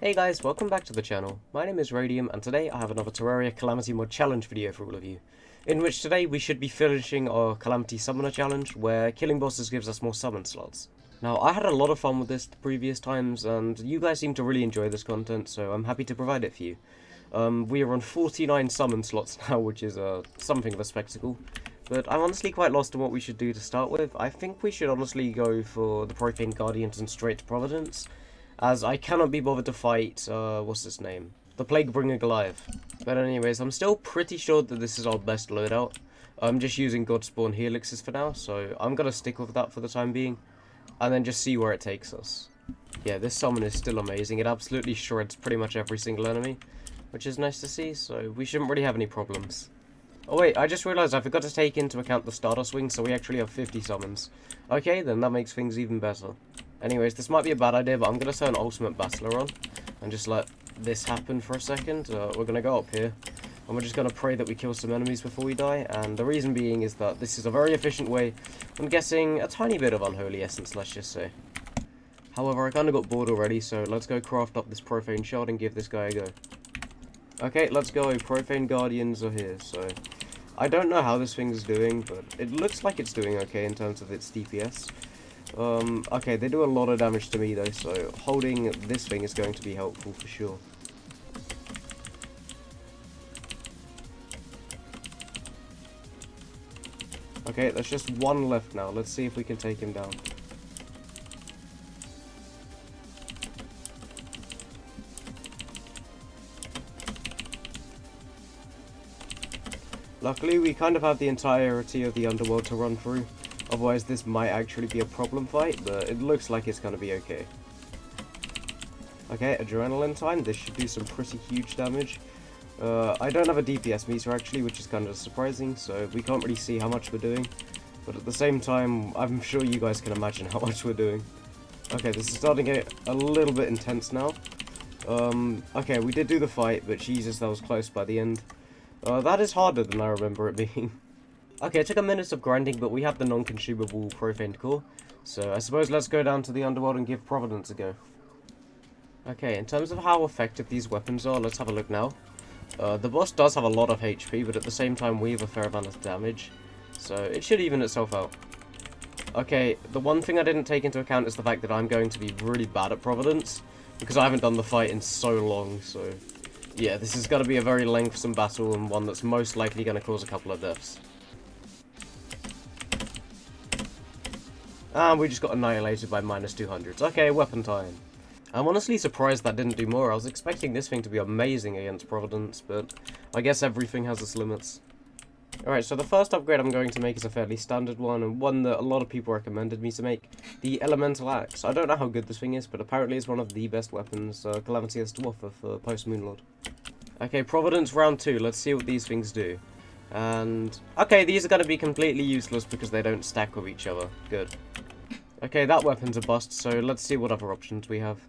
Hey guys, welcome back to the channel. My name is Radium, and today I have another Terraria Calamity mod challenge video for all of you, in which today we should be finishing our Calamity Summoner challenge, where killing bosses gives us more summon slots. Now, I had a lot of fun with this the previous times, and you guys seem to really enjoy this content, so I'm happy to provide it for you. We are on 49 summon slots now, which is something of a spectacle. But I'm honestly quite lost on what we should do to start with. I think we should honestly go for the Profane Guardians and straight to Providence, as I cannot be bothered to fight, what's his name? The Plaguebringer Goliath. But anyways, I'm still pretty sure that this is our best loadout. I'm just using Godspawn Helixes for now, so I'm gonna stick with that for the time being, and then just see where it takes us. Yeah, this summon is still amazing. It absolutely shreds pretty much every single enemy, which is nice to see, so we shouldn't really have any problems. Oh wait, I just realised I forgot to take into account the starter swing, so we actually have 50 summons. Okay, then that makes things even better. Anyways, this might be a bad idea, but I'm going to turn Ultimate Battler on and just let this happen for a second. We're going to go up here, and we're just going to pray that we kill some enemies before we die, and the reason being is that this is a very efficient way of getting a tiny bit of Unholy Essence, let's just say. However, I kind of got bored already, so let's go craft up this Profane Shard and give this guy a go. Okay, let's go. Profane Guardians are here, so I don't know how this thing's doing, but it looks like it's doing okay in terms of its DPS. Okay, they do a lot of damage to me though, so holding this thing is going to be helpful for sure. Okay, there's just one left now. Let's see if we can take him down. Luckily, we kind of have the entirety of the underworld to run through. Otherwise, this might actually be a problem fight, but it looks like it's going to be okay. Okay, Adrenaline time. This should do some pretty huge damage. I don't have a DPS meter actually, which is kind of surprising, so we can't really see how much we're doing. But at the same time, I'm sure you guys can imagine how much we're doing. Okay, this is starting to get a little bit intense now. Okay, we did do the fight, but Jesus, that was close by the end. That is harder than I remember it being. Okay, it took a minute of grinding, but we have the non-consumable Profane Core. So I suppose let's go down to the underworld and give Providence a go. Okay, in terms of how effective these weapons are, let's have a look now. The boss does have a lot of HP, but at the same time we have a fair amount of damage. So it should even itself out. Okay, the one thing I didn't take into account is the fact that I'm going to be really bad at Providence, because I haven't done the fight in so long, so yeah, this is going to be a very lengthsome battle, and one that's most likely going to cause a couple of deaths. And we just got annihilated by -200s. Okay, weapon time. I'm honestly surprised that didn't do more. I was expecting this thing to be amazing against Providence, but I guess everything has its limits. Alright, so the first upgrade I'm going to make is a fairly standard one, and one that a lot of people recommended me to make. The Elemental Axe. I don't know how good this thing is, but apparently it's one of the best weapons Calamity has to offer for post-Moonlord. Okay, Providence round 2. Let's see what these things do. And okay, these are going to be completely useless because they don't stack with each other. Good. Okay, that weapon's a bust, so let's see what other options we have.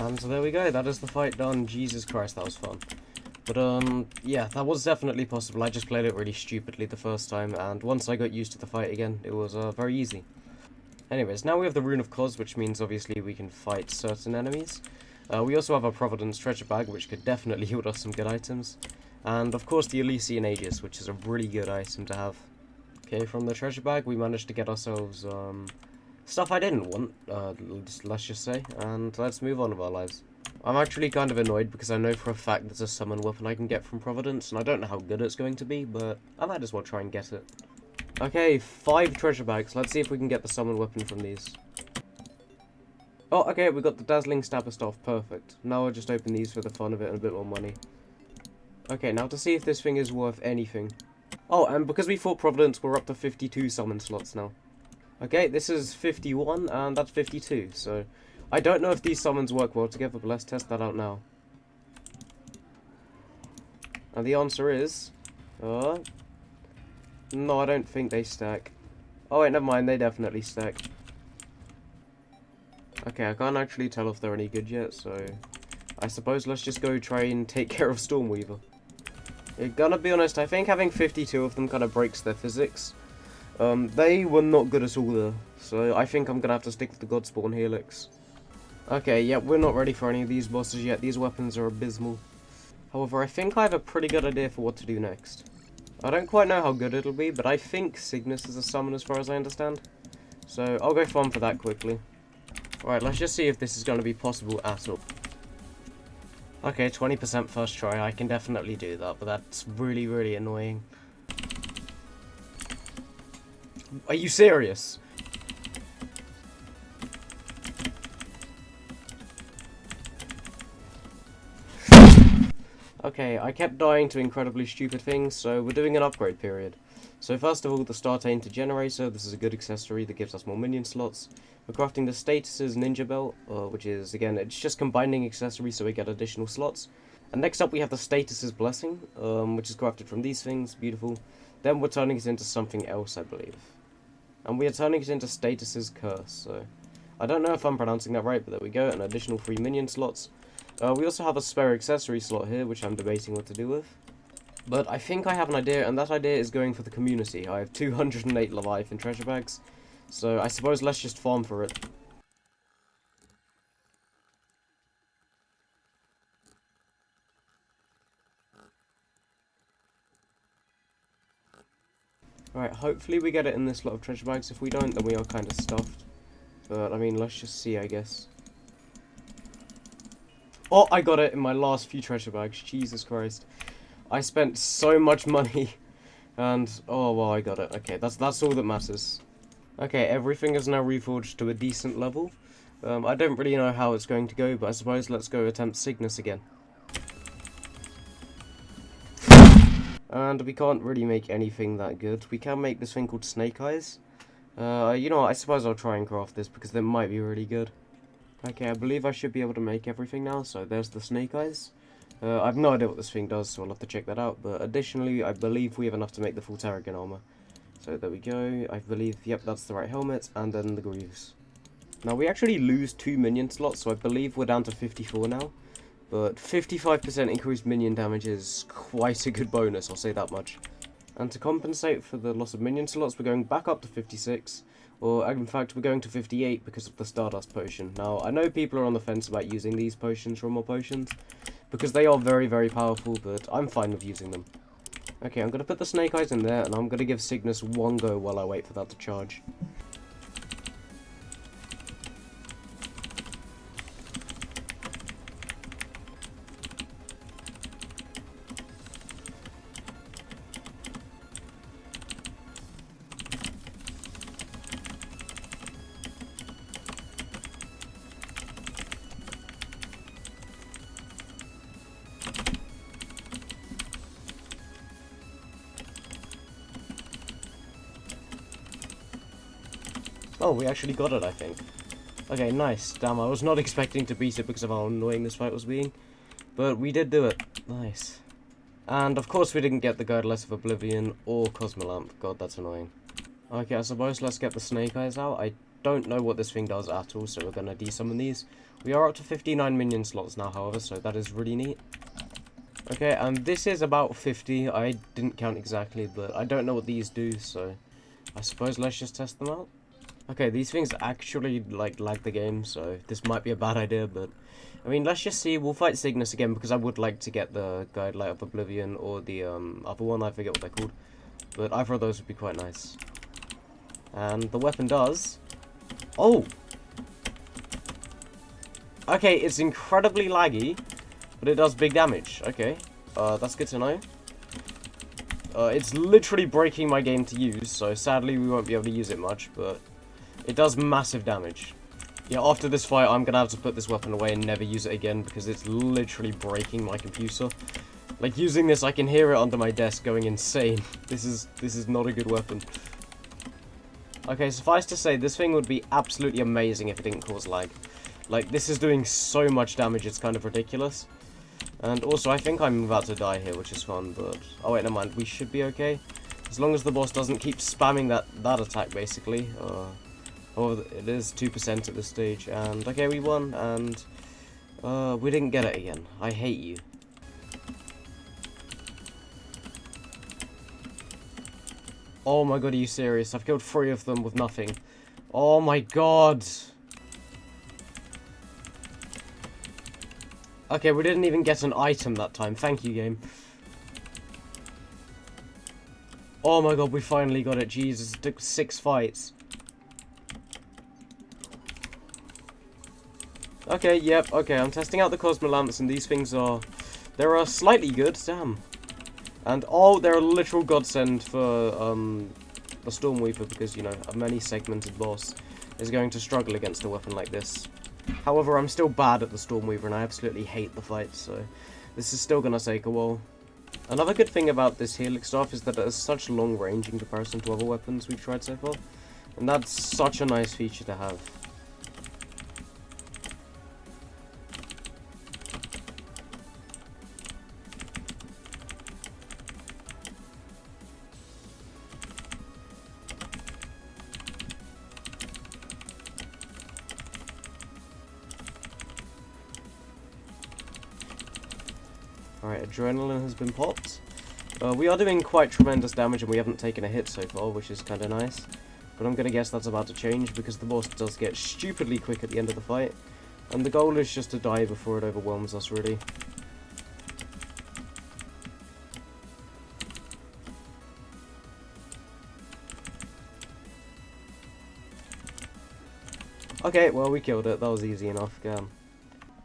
And so there we go, that is the fight done. Jesus Christ, that was fun. But, yeah, that was definitely possible. I just played it really stupidly the first time, and once I got used to the fight again, it was, very easy. Anyways, now we have the Rune of Cos, which means obviously we can fight certain enemies. We also have our Providence treasure bag, which could definitely yield us some good items. And, of course, the Elysian Aegis, which is a really good item to have. Okay, from the treasure bag, we managed to get ourselves, stuff I didn't want, let's just say, and let's move on with our lives. I'm actually kind of annoyed because I know for a fact there's a summon weapon I can get from Providence, and I don't know how good it's going to be, but I might as well try and get it. Okay, 5 treasure bags. Let's see if we can get the summon weapon from these. Oh, okay, we got the Dazzling Stabber Staff. Perfect. Now I'll just open these for the fun of it and a bit more money. Okay, now to see if this thing is worth anything. Oh, and because we fought Providence, we're up to 52 summon slots now. Okay, this is 51, and that's 52, so I don't know if these summons work well together, but let's test that out now. And the answer is... no, I don't think they stack. Oh wait, never mind, they definitely stack. Okay, I can't actually tell if they're any good yet, so I suppose let's just go try and take care of Stormweaver. Gonna be honest, I think having 52 of them kind of breaks their physics. They were not good at all though, so I think I'm gonna have to stick with the Godspawn Helix. Okay, yeah, we're not ready for any of these bosses yet. These weapons are abysmal. However, I think I have a pretty good idea for what to do next. I don't quite know how good it'll be, but I think Cygnus is a summon as far as I understand. So I'll go farm for that quickly. Alright, let's just see if this is going to be possible at all. Okay, 20% first try. I can definitely do that, but that's really, really annoying. Are you serious? Okay, I kept dying to incredibly stupid things, so we're doing an upgrade period. So first of all, the Star Tainted Generator. This is a good accessory that gives us more minion slots. We're crafting the Status's Ninja Belt, which is, again, it's just combining accessories so we get additional slots. And next up we have the Status's Blessing, which is crafted from these things. Beautiful. Then we're turning it into something else, I believe. And we are turning it into Status's Curse, so I don't know if I'm pronouncing that right, but there we go, an additional 3 minion slots. We also have a spare accessory slot here, which I'm debating what to do with. But I think I have an idea, and that idea is going for the community. I have 208 life in treasure bags, so I suppose let's just farm for it. Alright, hopefully we get it in this lot of treasure bags. If we don't, then we are kind of stuffed. But, I mean, let's just see, I guess. Oh, I got it in my last few treasure bags. Jesus Christ. I spent so much money. And, oh, well, I got it. Okay, that's all that matters. Okay, everything is now reforged to a decent level. I don't really know how it's going to go, but I suppose let's go attempt Cygnus again. And we can't really make anything that good. We can make this thing called Snake Eyes. You know what, I suppose I'll try and craft this because they might be really good. Okay, I believe I should be able to make everything now, so there's the Snake Eyes. I have no idea what this thing does, so I'll have to check that out, but additionally, I believe we have enough to make the full Terraria armor. So there we go, I believe, yep, that's the right helmet, and then the greaves. Now, we actually lose 2 minion slots, so I believe we're down to 54 now. But 55% increased minion damage is quite a good bonus, I'll say that much. And to compensate for the loss of minion slots, we're going back up to 56. Or, in fact, we're going to 58 because of the Stardust Potion. Now, I know people are on the fence about using these potions or more potions, because they are very, very powerful, but I'm fine with using them. Okay, I'm going to put the Snake Eyes in there, and I'm going to give Cygnus one go while I wait for that to charge. Oh, we actually got it, I think. Okay, nice. Damn, I was not expecting to beat it because of how annoying this fight was being. But we did do it. Nice. And, of course, we didn't get the Guideless of Oblivion or Cosmolamp. God, that's annoying. Okay, I suppose let's get the Snake Eyes out. I don't know what this thing does at all, so we're going to desummon these. We are up to 59 minion slots now, however, so that is really neat. Okay, and this is about 50. I didn't count exactly, but I don't know what these do, so I suppose let's just test them out. Okay, these things actually, like, lag the game, so this might be a bad idea, but I mean, let's just see. We'll fight Cygnus again, because I would like to get the Guidelight of Oblivion, or the other one, I forget what they're called. But either of those would be quite nice. And the weapon does... Oh! Okay, it's incredibly laggy, but it does big damage. Okay, that's good to know. It's literally breaking my game to use, so sadly we won't be able to use it much, but it does massive damage. Yeah, after this fight, I'm gonna have to put this weapon away and never use it again, because it's literally breaking my computer. Like, using this, I can hear it under my desk going insane. This is not a good weapon. Okay, suffice to say, this thing would be absolutely amazing if it didn't cause lag. Like, this is doing so much damage, it's kind of ridiculous. And also, I think I'm about to die here, which is fun, but... Oh, wait, never mind, we should be okay. As long as the boss doesn't keep spamming that attack, basically. Oh, it is 2% at this stage, and... Okay, we won, and... we didn't get it again. I hate you. Oh my god, are you serious? I've killed 3 of them with nothing. Oh my god! Okay, we didn't even get an item that time. Thank you, game. Oh my god, we finally got it. Jesus, it took 6 fights. Okay, yep, okay, I'm testing out the Cosmo Lamps, and these things are... They're slightly good, damn. And, oh, they're a literal godsend for, the Stormweaver, because, you know, a many-segmented boss is going to struggle against a weapon like this. However, I'm still bad at the Stormweaver, and I absolutely hate the fight, so this is still gonna take a while. Another good thing about this Helix staff is that it has such long range in comparison to other weapons we've tried so far, and that's such a nice feature to have. Alright, Adrenaline has been popped. We are doing quite tremendous damage and we haven't taken a hit so far, which is kind of nice. But I'm going to guess that's about to change because the boss does get stupidly quick at the end of the fight. And the goal is just to die before it overwhelms us, really. Okay, well, we killed it. That was easy enough.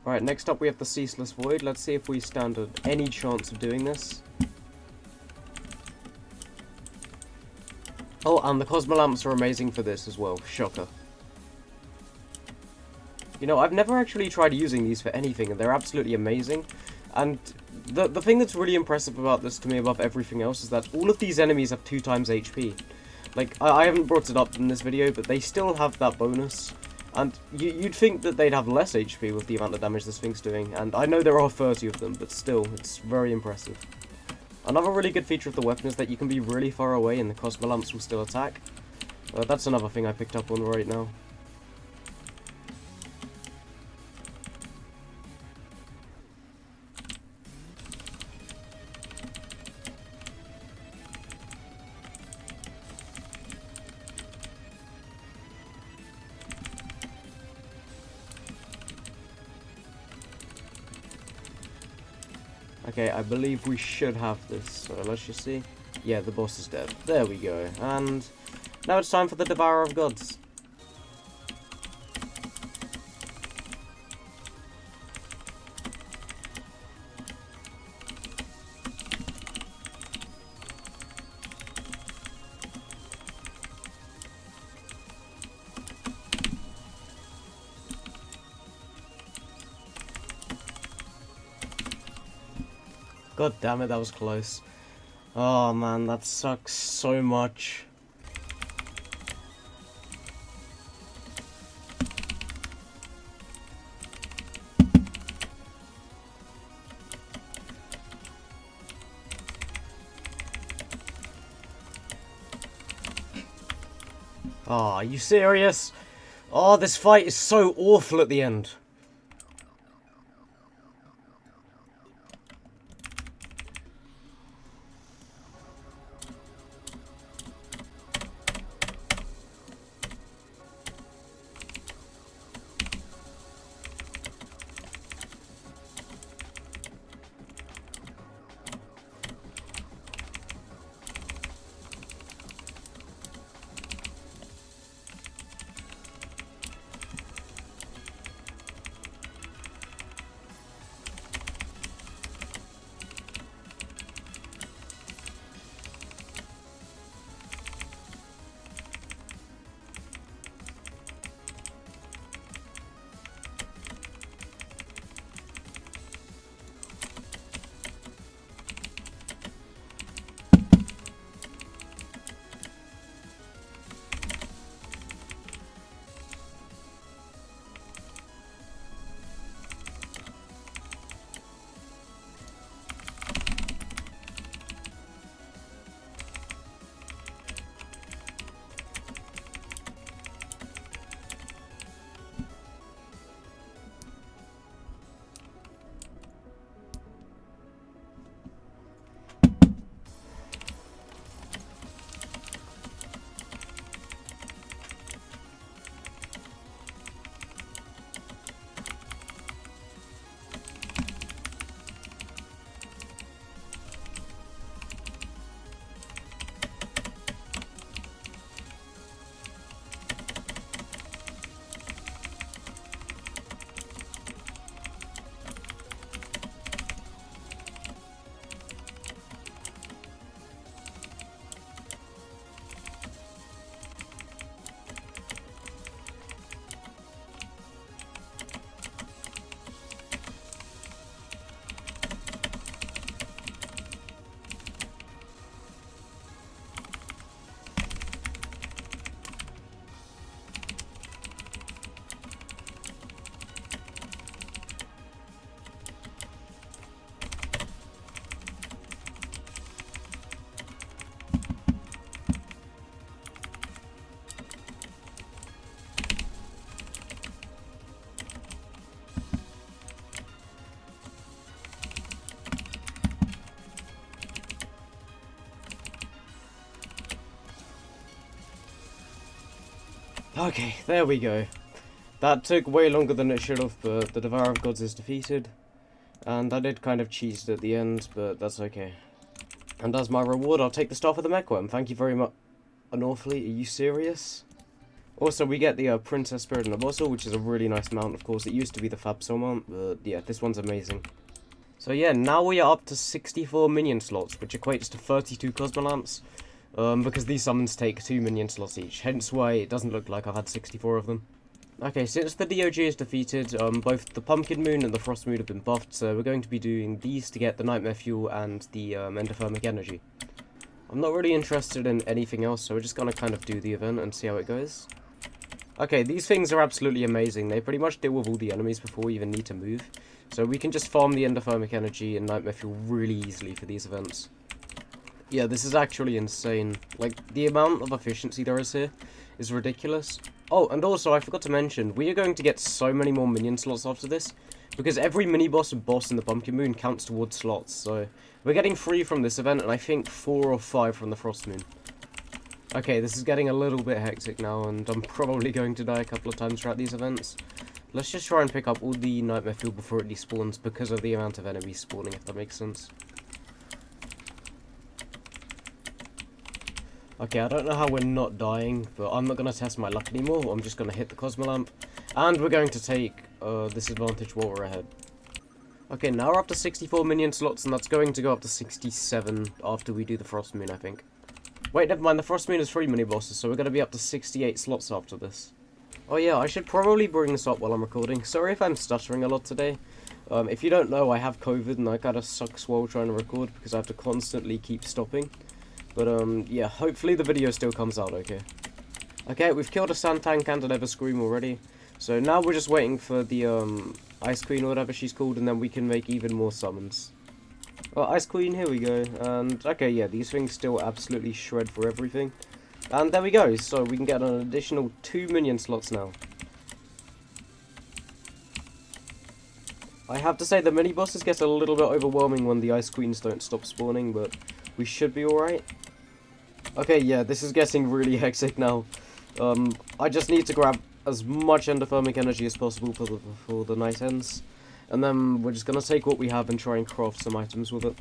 Alright, next up we have the Ceaseless Void. Let's see if we stand any chance of doing this. Oh, and the Cosmo Lamps are amazing for this as well. Shocker. You know, I've never actually tried using these for anything, and they're absolutely amazing. And the thing that's really impressive about this to me above everything else is that all of these enemies have 2 times HP. Like, I haven't brought it up in this video, but they still have that bonus. And you'd think that they'd have less HP with the amount of damage this thing's doing, and I know there are 30 of them, but still, it's very impressive. Another really good feature of the weapon is that you can be really far away and the Cosmo Lamps will still attack. That's another thing I picked up on right now. Okay, I believe we should have this, so let's just see. Yeah, the boss is dead. There we go. And now it's time for the Devourer of Gods. God damn it, that was close. Oh man, that sucks so much. Oh, are you serious? Oh, this fight is so awful at the end. Okay, there we go. That took way longer than it should have, but the Devourer of Gods is defeated. And I did kind of cheese it at the end, but that's okay. And as my reward, I'll take the Staff of the Mechworm. Thank you very much. An awfully, are you serious? Also, we get the Princess Spirit and the Apostle, which is a really nice mount, of course. It used to be the Fabsol mount, but yeah, this one's amazing. So yeah, now we are up to 64 minion slots, which equates to 32 Cosmolamps. Because these summons take 2 minion slots each, hence why it doesn't look like I've had 64 of them. Okay, since the DOG is defeated, both the Pumpkin Moon and the Frost Moon have been buffed, so we're going to be doing these to get the Nightmare Fuel and the Endothermic Energy. I'm not really interested in anything else, so we're just gonna kind of do the event and see how it goes. Okay, these things are absolutely amazing. They pretty much deal with all the enemies before we even need to move. So we can just farm the Endothermic Energy and Nightmare Fuel really easily for these events. Yeah, this is actually insane. Like, the amount of efficiency there is here is ridiculous. Oh, and also, I forgot to mention, we are going to get so many more minion slots after this, because every mini-boss and boss in the Pumpkin Moon counts towards slots, so we're getting 3 from this event, and I think 4 or 5 from the Frost Moon. Okay, this is getting a little bit hectic now, and I'm probably going to die a couple of times throughout these events. Let's just try and pick up all the Nightmare Fuel before it despawns, because of the amount of enemies spawning, if that makes sense. Okay, I don't know how we're not dying, but I'm not going to test my luck anymore. I'm just going to hit the Cosmolamp. And we're going to take this advantage while we're ahead. Okay, now we're up to 64 minion slots, and that's going to go up to 67 after we do the Frost Moon, I think. Wait, never mind, the Frost Moon is 3 mini-bosses, so we're going to be up to 68 slots after this. Oh yeah, I should probably bring this up while I'm recording. Sorry if I'm stuttering a lot today. If you don't know, I have COVID, and I kind of sucks while trying to record, because I have to constantly keep stopping. But, yeah, hopefully the video still comes out okay. Okay, we've killed a Sand Tank and an Everscream already. So now we're just waiting for the, Ice Queen or whatever she's called, and then we can make even more summons. Oh, Ice Queen, here we go. And, okay, yeah, these things still absolutely shred for everything. And there we go, so we can get an additional 2 minion slots now. I have to say the mini-bosses get a little bit overwhelming when the Ice Queens don't stop spawning, but we should be alright. Okay, yeah, this is getting really hectic now. I just need to grab as much endothermic energy as possible for the night ends. And then we're just going to take what we have and try and craft some items with it.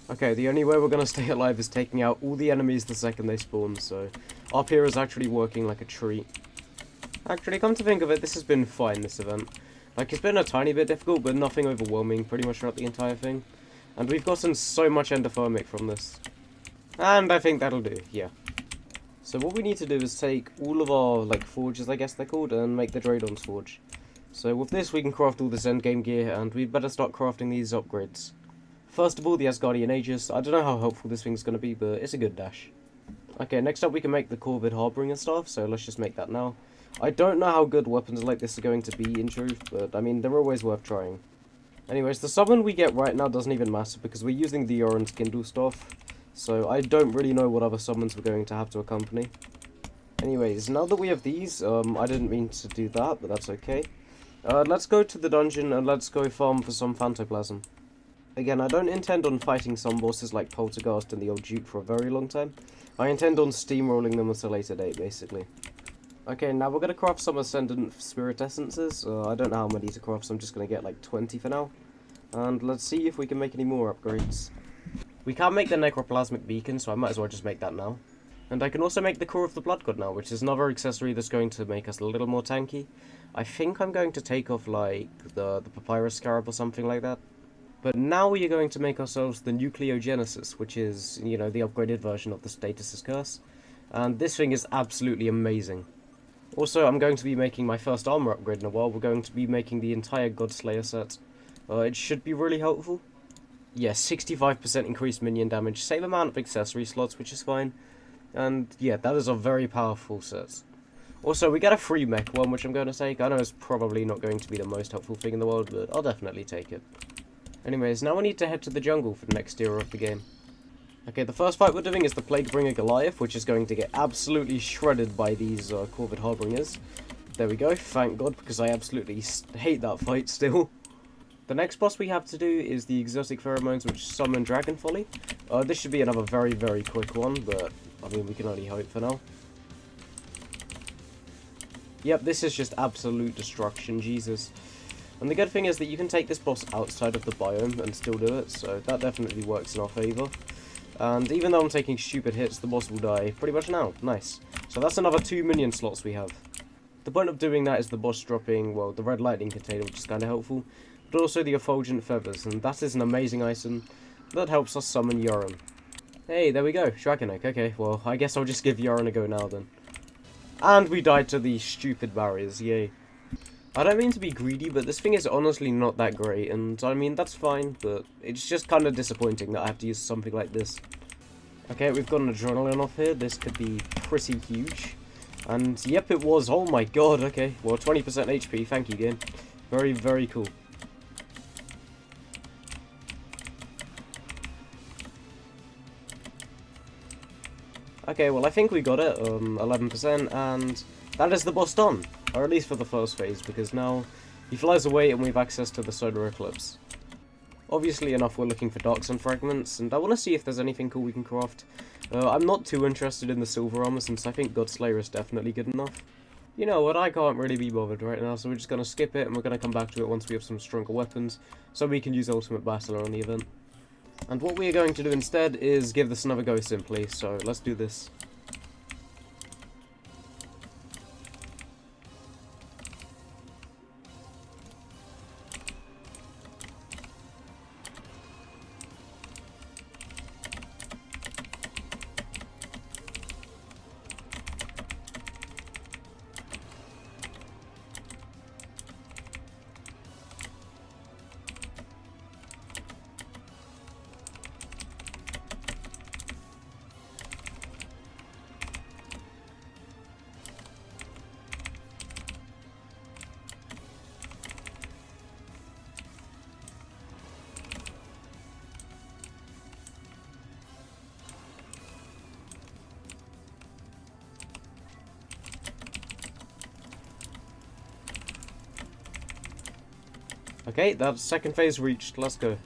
Okay, the only way we're going to stay alive is taking out all the enemies the second they spawn, so up here is actually working like a treat. Actually, come to think of it, this has been fine, this event. Like, it's been a tiny bit difficult, but nothing overwhelming pretty much throughout the entire thing. And we've gotten so much endothermic from this. And I think that'll do, yeah. So what we need to do is take all of our, like, forges, I guess they're called, and make the Draydon's Forge. So with this, we can craft all this endgame gear, and we'd better start crafting these upgrades. First of all, the Asgardian Aegis. I don't know how helpful this thing's going to be, but it's a good dash. Okay, next up we can make the Corvid Harboring and stuff, so let's just make that now. I don't know how good weapons like this are going to be, in truth, but, I mean, they're always worth trying. Anyways, the summon we get right now doesn't even matter, because we're using the Orange Kindle stuff, so I don't really know what other summons we're going to have to accompany. Anyways, now that we have these, I didn't mean to do that, but that's okay. Let's go to the dungeon, and let's go farm for some Phantoplasm. Again, I don't intend on fighting some bosses like Poltergeist and the Old Duke for a very long time. I intend on steamrolling them at a later date, basically. Okay, now we're going to craft some Ascendant Spirit Essences. I don't know how many to craft, so I'm just going to get like 20 for now. And let's see if we can make any more upgrades. We can't make the Necroplasmic Beacon, so I might as well just make that now. And I can also make the Core of the Blood God now, which is another accessory that's going to make us a little more tanky. I think I'm going to take off like the Papyrus Scarab or something like that. But now we are going to make ourselves the Nucleogenesis, which is, you know, the upgraded version of the Status's Curse. And this thing is absolutely amazing. Also, I'm going to be making my first armor upgrade in a while. We're going to be making the entire Godslayer set. It should be really helpful. Yeah, 65% increased minion damage, same amount of accessory slots, which is fine. And yeah, that is a very powerful set. Also, we get a free mech one, which I'm going to take. I know it's probably not going to be the most helpful thing in the world, but I'll definitely take it. Anyways, now we need to head to the jungle for the next era of the game. Okay, the first fight we're doing is the Plaguebringer Goliath, which is going to get absolutely shredded by these Corvid Harbingers. There we go, thank God, because I absolutely hate that fight still. The next boss we have to do is the Exotic Pheromones, which summon Dragon Folly. This should be another very, very quick one, but, I mean, we can only hope for now. Yep, this is just absolute destruction, Jesus. And the good thing is that you can take this boss outside of the biome and still do it, so that definitely works in our favour. And even though I'm taking stupid hits, the boss will die pretty much now. Nice. So that's another 2 minion slots we have. The point of doing that is the boss dropping, well, the Red Lightning Container, which is kind of helpful, but also the Effulgent Feathers, and that is an amazing item that helps us summon Yoren. Hey, there we go, Dragonegg. Okay, well, I guess I'll just give Yoren a go now then. And we died to the stupid barriers, yay. I don't mean to be greedy, but this thing is honestly not that great, and I mean, that's fine, but it's just kind of disappointing that I have to use something like this. Okay, we've got an Adrenaline off here. This could be pretty huge. And yep, it was. Oh my god, okay. Well, 20% HP, thank you, game. Very, very cool. Okay, well, I think we got it, 11%, and that is the boss done. Or at least for the first phase, because now he flies away and we have access to the Solar Eclipse. Obviously enough, we're looking for Dark Sun Fragments, and I want to see if there's anything cool we can craft. I'm not too interested in the Silver Armor, since I think Godslayer is definitely good enough. You know what, I can't really be bothered right now, so we're just going to skip it, and we're going to come back to it once we have some stronger weapons, so we can use Ultimate Battler on the event. And what we are going to do instead is give this another go simply, so let's do this. Okay, that's second phase reached. Let's go.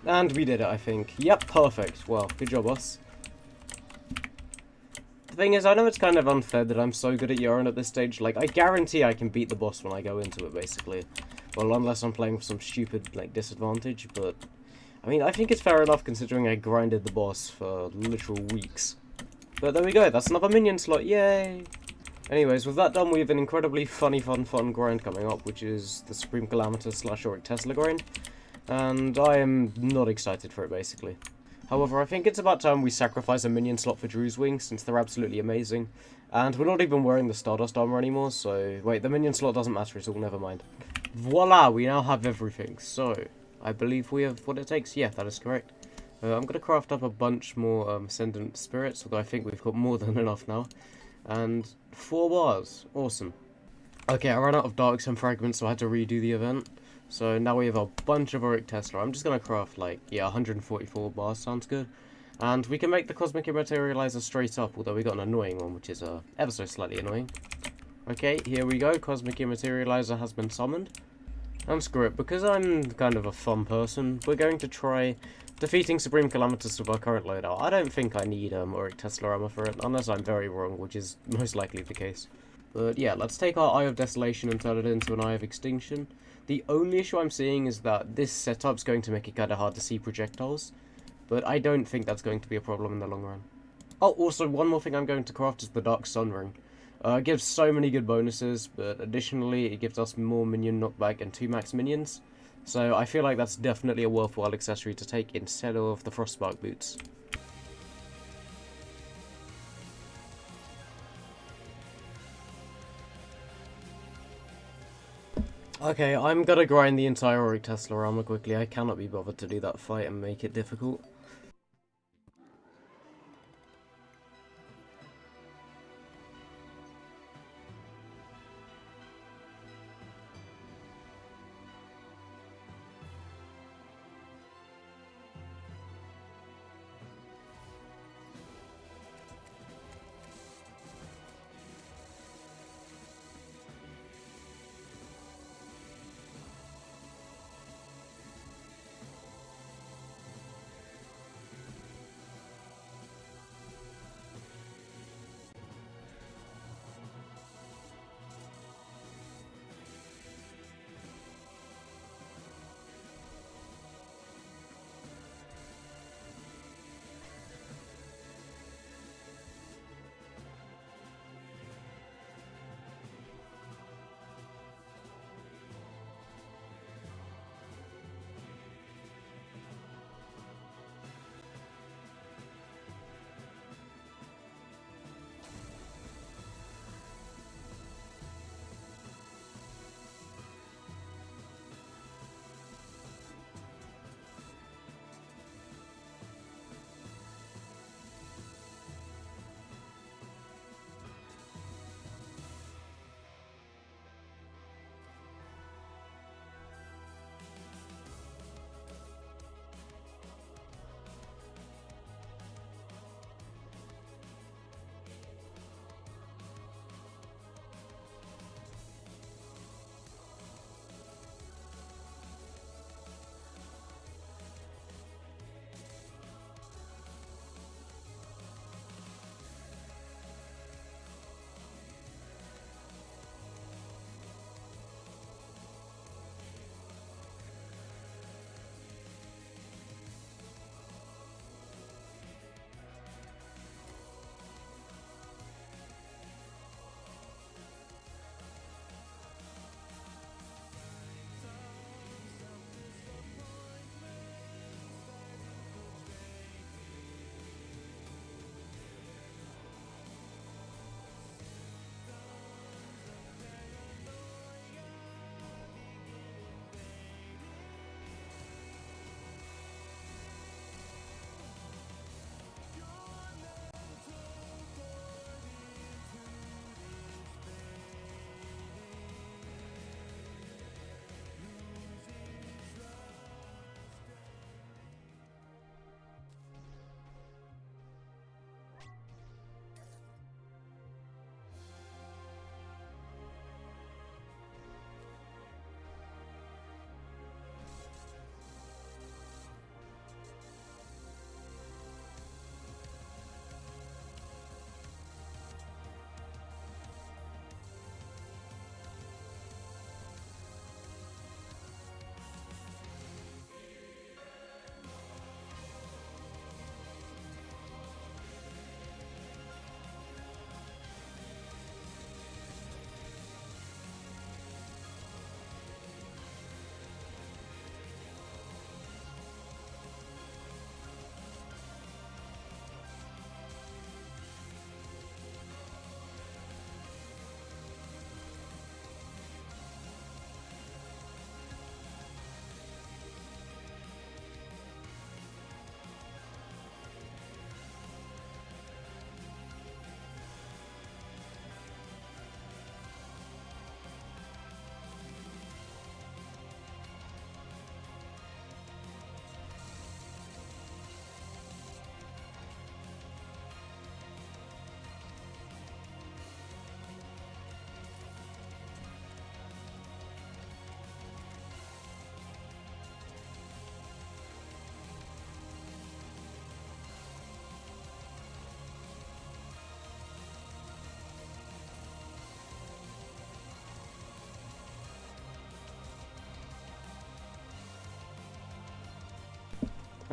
And we did it, I think. Yep, perfect. Well, good job, us. The thing is, I know it's kind of unfair that I'm so good at Urine at this stage. Like, I guarantee I can beat the boss when I go into it, basically. Well, unless I'm playing with some stupid, like, disadvantage, but... I mean, I think it's fair enough considering I grinded the boss for literal weeks. But there we go, that's another minion slot, yay! Anyways, with that done, we have an incredibly fun grind coming up, which is the Supreme Calamitous / Auric Tesla grind. And I am not excited for it, basically. However, I think it's about time we sacrifice a minion slot for Drew's Wings, since they're absolutely amazing. And we're not even wearing the Stardust armor anymore, so... Wait, the minion slot doesn't matter at all, never mind. Voila, we now have everything. So, I believe we have what it takes. Yeah, that is correct. I'm going to craft up a bunch more Ascendant Spirits, although I think we've got more than enough now. And 4 bars. Awesome. Okay, I ran out of Dark Sun fragments, so I had to redo the event. So now we have a bunch of Auric Tesla. I'm just going to craft, like, yeah, 144 bars, sounds good. And we can make the Cosmic Immaterializer straight up, although we got an annoying one, which is ever so slightly annoying. Okay, here we go. Cosmic Immaterializer has been summoned. And screw it, because I'm kind of a fun person, we're going to try defeating Supreme Calamitous with our current loadout. I don't think I need Auric Tesla armor for it, unless I'm very wrong, which is most likely the case. But yeah, let's take our Eye of Desolation and turn it into an Eye of Extinction. The only issue I'm seeing is that this setup's going to make it kind of hard to see projectiles, but I don't think that's going to be a problem in the long run. Oh, also, one more thing I'm going to craft is the Dark Sun Ring. It gives so many good bonuses, but additionally, it gives us more minion knockback and 2 max minions, so I feel like that's definitely a worthwhile accessory to take instead of the Frostbark boots. Okay, I'm gonna grind the entire Auric Tesla armor quickly. I cannot be bothered to do that fight and make it difficult.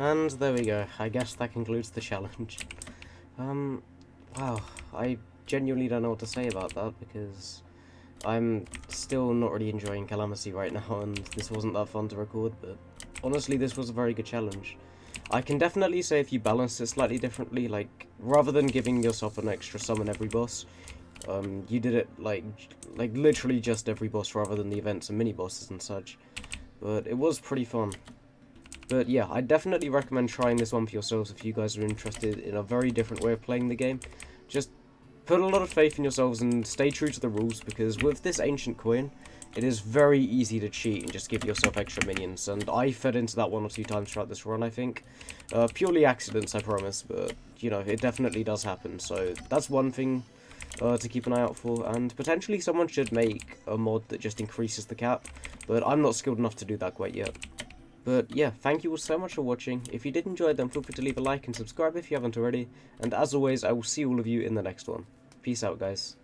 And there we go. I guess that concludes the challenge. Wow, I genuinely don't know what to say about that, because I'm still not really enjoying Calamity right now, and this wasn't that fun to record, but honestly, this was a very good challenge. I can definitely say if you balance it slightly differently, like, rather than giving yourself an extra summon every boss, you did it, like literally just every boss rather than the events and mini-bosses and such. But it was pretty fun. But yeah, I definitely recommend trying this one for yourselves if you guys are interested in a very different way of playing the game. Just put a lot of faith in yourselves and stay true to the rules, because with this ancient coin, it is very easy to cheat and just give yourself extra minions, and I fed into that 1 or 2 times throughout this run, I think. Purely accidents, I promise, but, you know, it definitely does happen, so that's one thing to keep an eye out for, and potentially someone should make a mod that just increases the cap, but I'm not skilled enough to do that quite yet. But yeah, thank you all so much for watching. If you did enjoy, then feel free to leave a like and subscribe if you haven't already, and as always, I will see all of you in the next one. Peace out, guys.